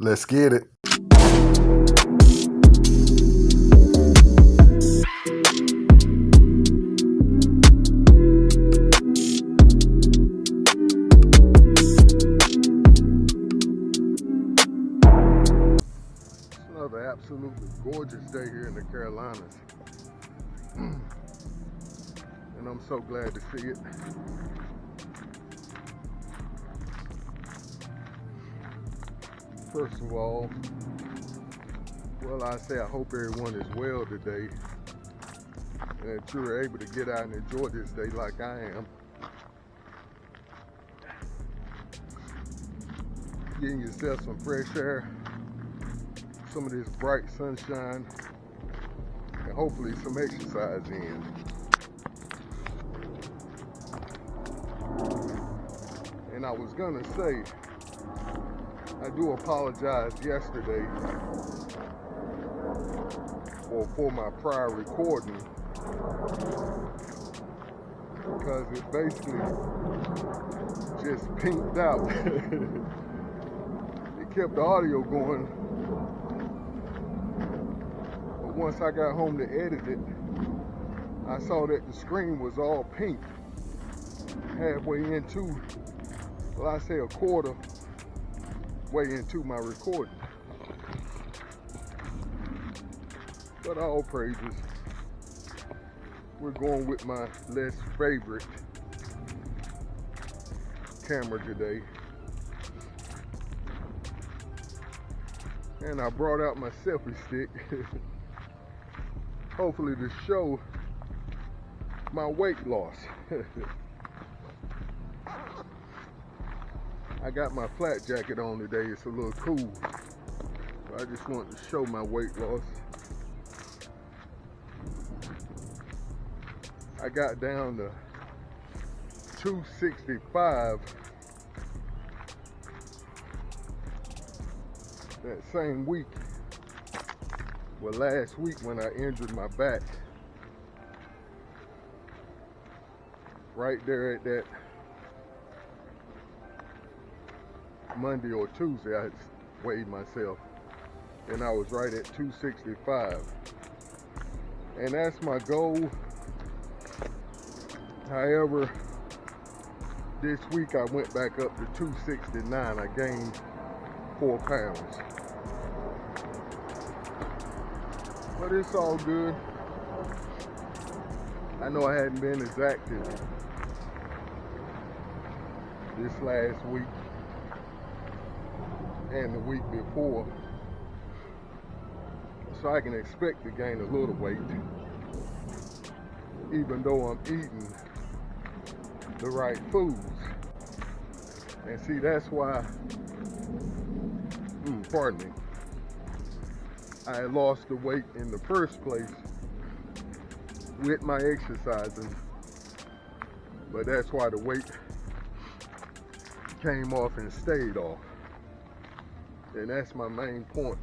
Let's get it. It's another absolutely gorgeous day here in the Carolinas. And I'm so glad to see it. First of all, I hope everyone is well today and that you're able to get out and enjoy this day like I am. Getting yourself some fresh air, some of this bright sunshine, and hopefully some exercise in. And I was gonna say, I do apologize yesterday for my prior recording because it basically just pinked out. It kept the audio going, but once I got home to edit it, I saw that the screen was all pink halfway into, a quarter way into my recording. But all praises, we're going with my less favorite camera today. And I brought out my selfie stick, hopefully to show my weight loss. I got my flat jacket on today, it's a little cool. So I just wanted to show my weight loss. I got down to 265 that same week. Well, last week when I injured my back, right there at that Monday or Tuesday, I weighed myself and I was right at 265, and that's my goal. However, this week I went back up to 269. I gained 4 pounds, but it's all good. I know I hadn't been as active this last week and the week before, so I can expect to gain a little weight, even though I'm eating the right foods. And see, that's why, pardon me, I lost the weight in the first place with my exercising, but that's why the weight came off and stayed off. And that's my main point,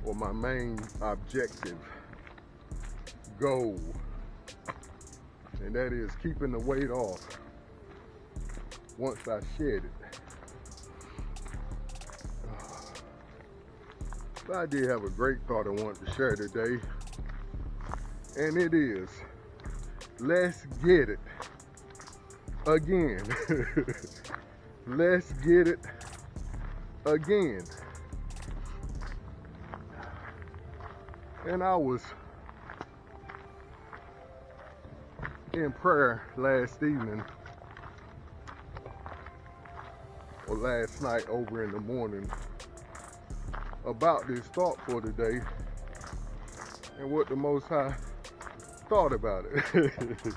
or my main objective goal, and that is keeping the weight off once I shed it. But I did have a great thought I wanted to share today, and it is, let's get it again. Let's get it again. And I was in prayer last evening, or last night over in the morning, about this thought for today and what the Most High thought about it.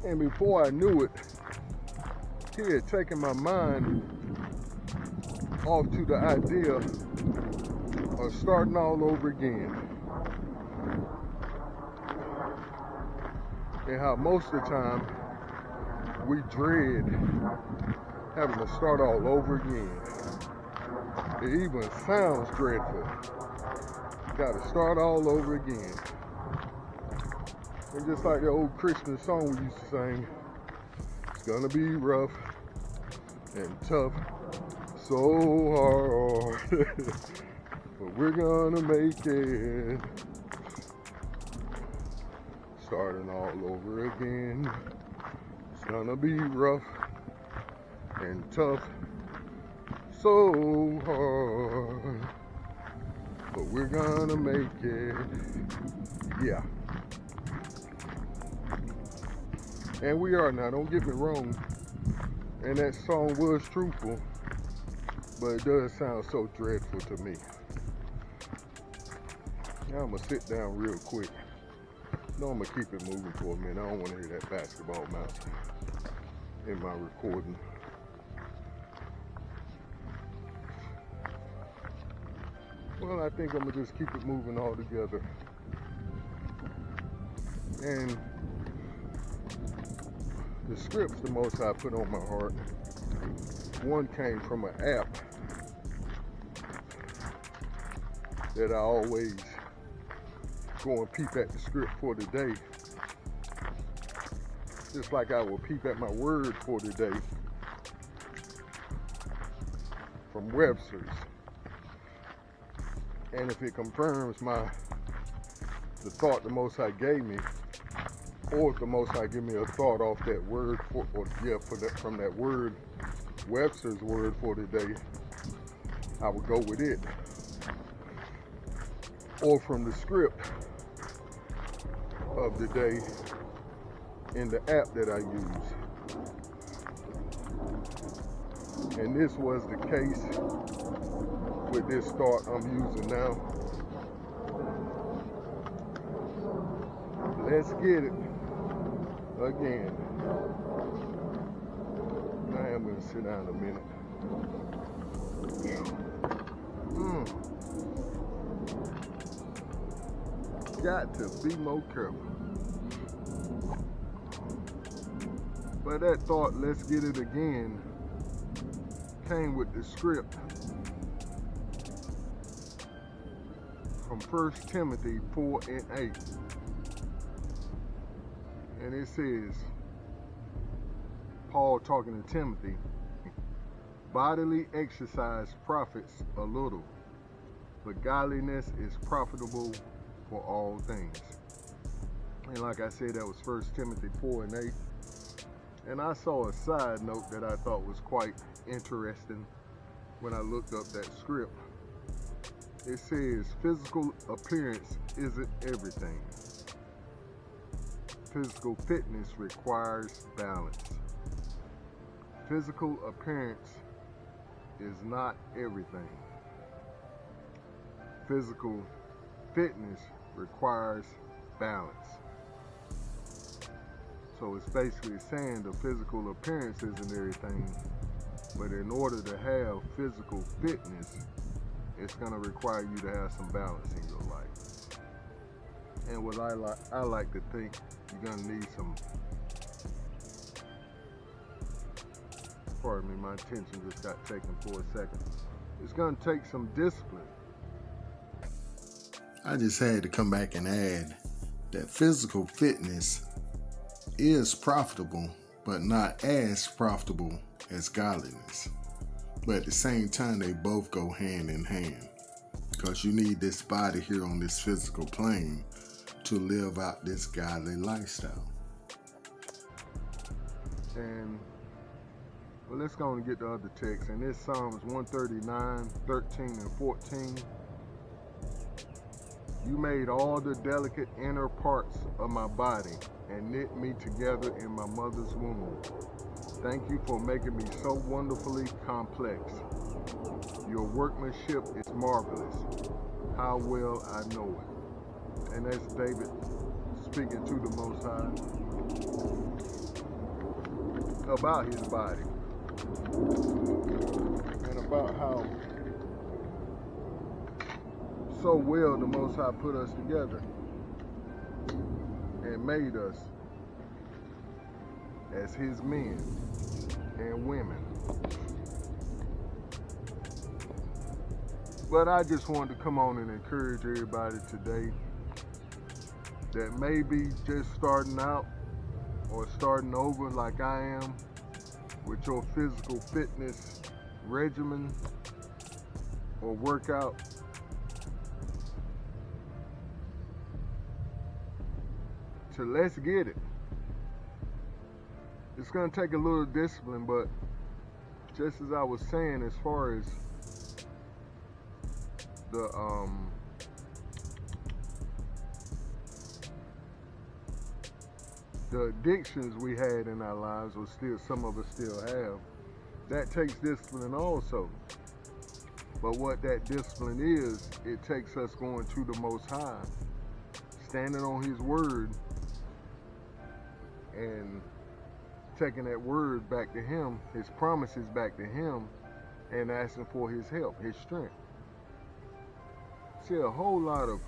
And before I knew it, he had taken my mind off to the idea of starting all over again. And how most of the time we dread having to start all over again. It even sounds dreadful. Got to start all over again. And just like the old Christian song we used to sing, it's gonna be rough, and tough, so hard. But we're gonna make it. Starting all over again. It's gonna be rough and tough, so hard. But we're gonna make it. Yeah. And we are now, don't get me wrong. And that song was truthful, but it does sound so dreadful to me. Now I'm gonna sit down real quick. No, I'm gonna keep it moving for a minute. I don't want to hear that basketball mouth in my recording. Well, I think I'm gonna just keep it moving all together. And the scripts the Most High put on my heart. One came from an app that I always go and peep at the script for the day. Just like I will peep at my word for the day from Webster's. And if it confirms the thought the Most High gave me, or if the Most High give me a thought off that word from that word, Webster's word for the day, I would go with it. Or from the script of the day in the app that I use. And this was the case with this thought I'm using now. Let's get it again. I am going to sit down a minute. Got to be more careful. But that thought, let's get it again, came with the script from 1 Timothy 4 and 8. And it says, Paul talking to Timothy, bodily exercise profits a little, but godliness is profitable for all things. And like I said, that was 1 Timothy 4 and 8. And I saw a side note that I thought was quite interesting when I looked up that script. It says, physical appearance isn't everything. Physical fitness requires balance. Physical appearance is not everything. Physical fitness requires balance. So it's basically saying the physical appearance isn't everything, but in order to have physical fitness, it's going to require you to have some balance in your life. And what I like to think, you're going to need some, pardon me, my attention just got taken for a second. It's going to take some discipline. I just had to come back and add that physical fitness is profitable, but not as profitable as godliness. But at the same time, they both go hand in hand, because you need this body here on this physical plane to live out this godly lifestyle. And well, let's go and get the other text. And this Psalms 139, 13 and 14. You made all the delicate inner parts of my body and knit me together in my mother's womb. Thank you for making me so wonderfully complex. Your workmanship is marvelous. How well I know it. And that's David speaking to the Most High about his body and about how so well the Most High put us together and made us as his men and women. But I just wanted to come on and encourage everybody today that may be just starting out or starting over like I am, with your physical fitness regimen or workout. So let's get it. It's gonna take a little discipline, but just as I was saying, as far as the addictions we had in our lives, or still some of us still have, that takes discipline also. But what that discipline is, it takes us going to the Most High, standing on His word, and taking that word back to Him, His promises back to Him, and asking for His help, His strength. See, a whole lot of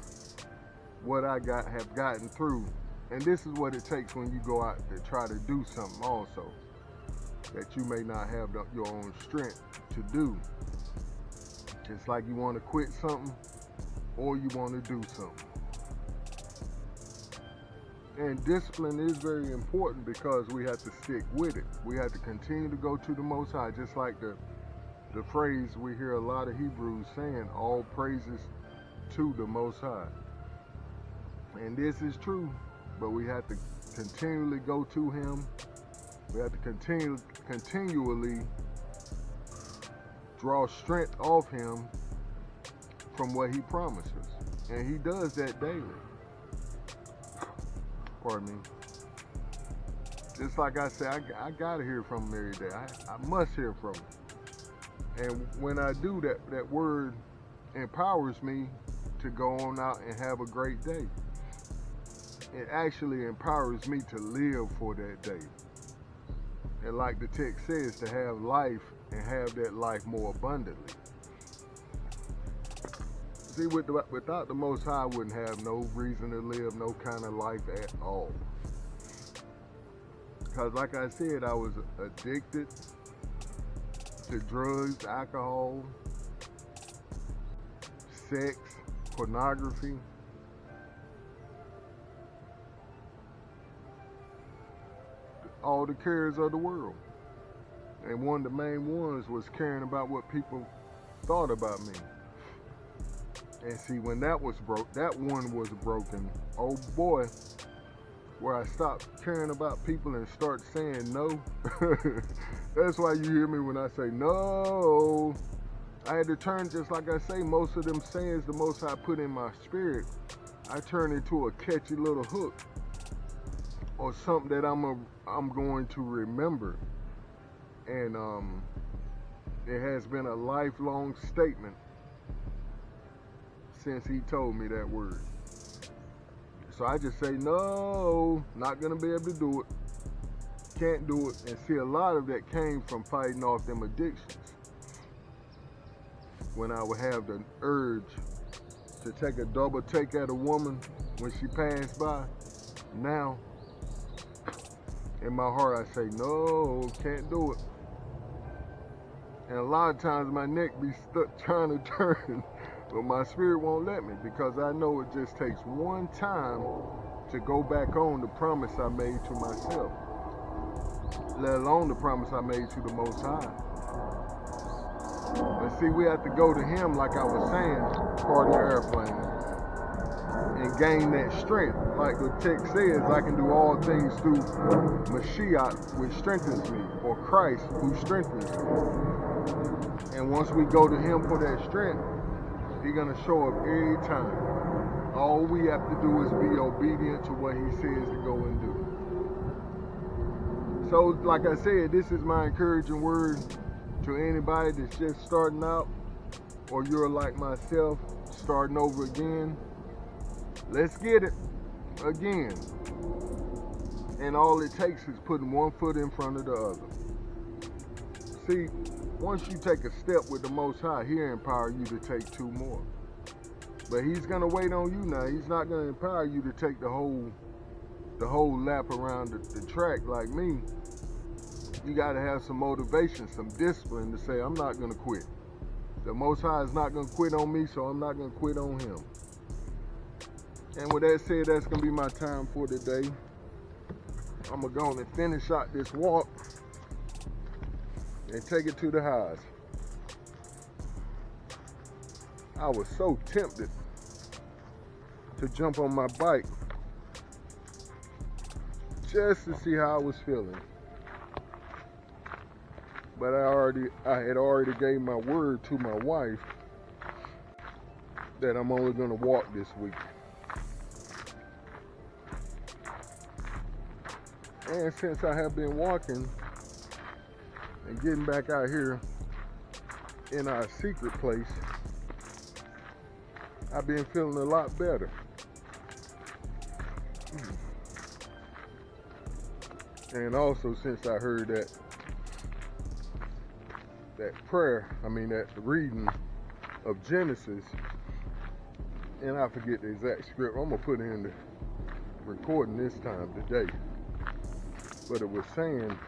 what I have gotten through, and this is what it takes when you go out to try to do something also that you may not have your own strength to do. It's like you want to quit something or you want to do something. And discipline is very important because we have to stick with it. We have to continue to go to the Most High, just like the phrase we hear a lot of Hebrews saying, all praises to the Most High. And this is true, but we have to continually go to Him. We have to continually draw strength off Him from what He promises. And He does that daily. Pardon me. Just like I said, I gotta hear from Him every day. I must hear from Him. And when I do, that word empowers me to go on out and have a great day. It actually empowers me to live for that day. And like the text says, to have life and have that life more abundantly. See, without the Most High, I wouldn't have no reason to live no kind of life at all. Because like I said, I was addicted to drugs, alcohol, sex, pornography. All the cares of the world. And one of the main ones was caring about what people thought about me. And see, when that one was broken, oh boy, where I stopped caring about people and start saying no. That's why you hear me when I say no. I had to turn, just like I say, most of them sayings the Most High put in my spirit, I turn into a catchy little hook or something that I'm going to remember. And it has been a lifelong statement since He told me that word. So I just say, no, not gonna be able to do it. Can't do it. And see, a lot of that came from fighting off them addictions. When I would have the urge to take a double take at a woman when she passed by, now, in my heart I say, no, can't do it. And a lot of times my neck be stuck trying to turn, but my spirit won't let me, because I know it just takes one time to go back on the promise I made to myself, let alone the promise I made to the Most High. But see, we have to go to Him, like I was saying, pardon the airplane, and gain that strength. Like the text says, I can do all things through Mashiach, which strengthens me, or Christ, who strengthens me. And once we go to Him for that strength, He's going to show up every time. All we have to do is be obedient to what He says to go and do. So, like I said, this is my encouraging word to anybody that's just starting out, or you're like myself, starting over again. Let's get it again. And all it takes is putting one foot in front of the other. See, once you take a step with the Most High, He'll empower you to take two more. But He's gonna wait on you now. He's not gonna empower you to take the whole lap around the track like me. You gotta have some motivation, some discipline to say, I'm not gonna quit. The Most High is not gonna quit on me, so I'm not gonna quit on Him. And with that said, that's gonna be my time for today. I'm gonna go on and finish out this walk. and take it to the highs. I was so tempted to jump on my bike just to see how I was feeling. But I had already gave my word to my wife that I'm only going to walk this week. And since I have been walking and getting back out here in our secret place, I've been feeling a lot better. And also, since I heard that that reading of Genesis, and I forget the exact script, I'm gonna put it in the recording this time today. But it was saying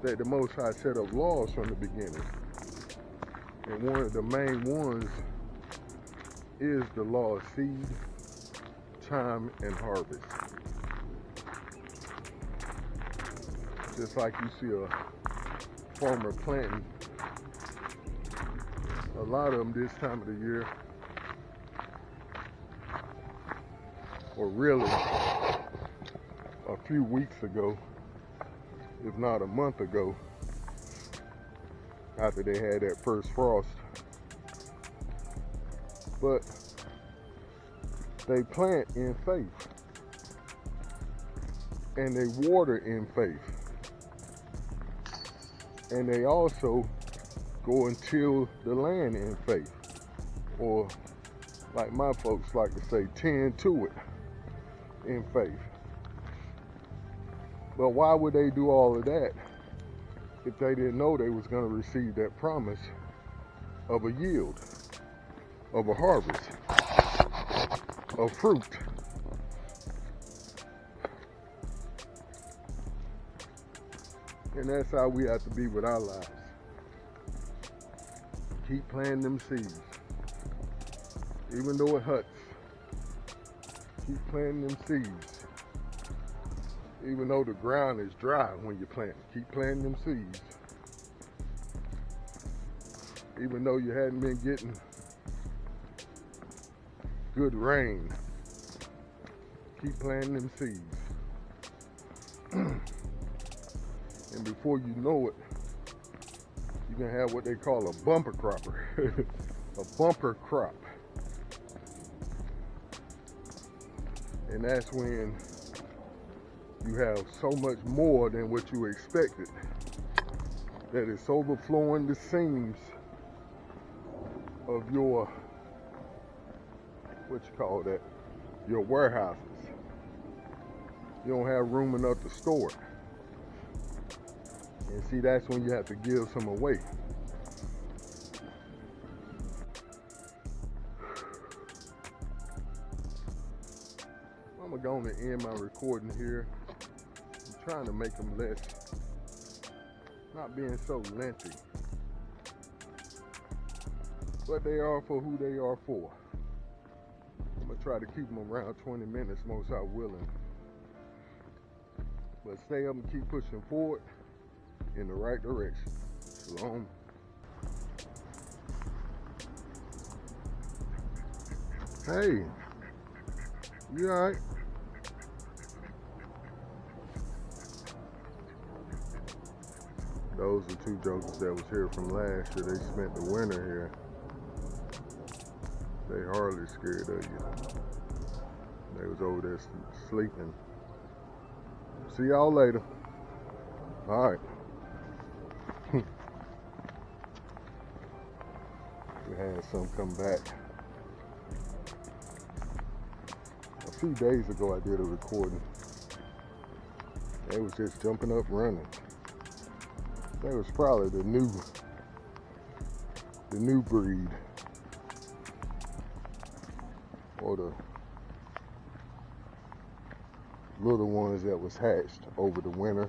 that the Most High set up laws from the beginning, and one of the main ones is the law of seed, time, and harvest. Just like you see a farmer planting, a lot of them this time of the year, or really a few weeks ago, if not a month ago, after they had that first frost. But they plant in faith, and they water in faith, and they also go and till the land in faith, or like my folks like to say, tend to it in faith. But why would they do all of that if they didn't know they was going to receive that promise of a yield, of a harvest, of fruit? And that's how we have to be with our lives. Keep planting them seeds. Even though it hurts, keep planting them seeds. Even though the ground is dry when you plant, keep planting them seeds. Even though you hadn't been getting good rain, keep planting them seeds. And before you know it, you're gonna have what they call a bumper cropper, a bumper crop. And that's when you have so much more than what you expected, that it's overflowing the seams of your, your warehouses. You don't have room enough to store it. And see, that's when you have to give some away. I'm going to end my recording here. I'm trying to make them not being so lengthy. But they are for who they are for. I'm going to try to keep them around 20 minutes, most I willing. But stay up and keep pushing forward in the right direction. Shalom. Hey, you all right? Those are two jokers that was here from last year. They spent the winter here. They hardly scared of you. They was over there sleeping. See y'all later. All right. We had some come back. A few days ago I did a recording. They was just jumping up running. That was probably the new breed, or the little ones that was hatched over the winter.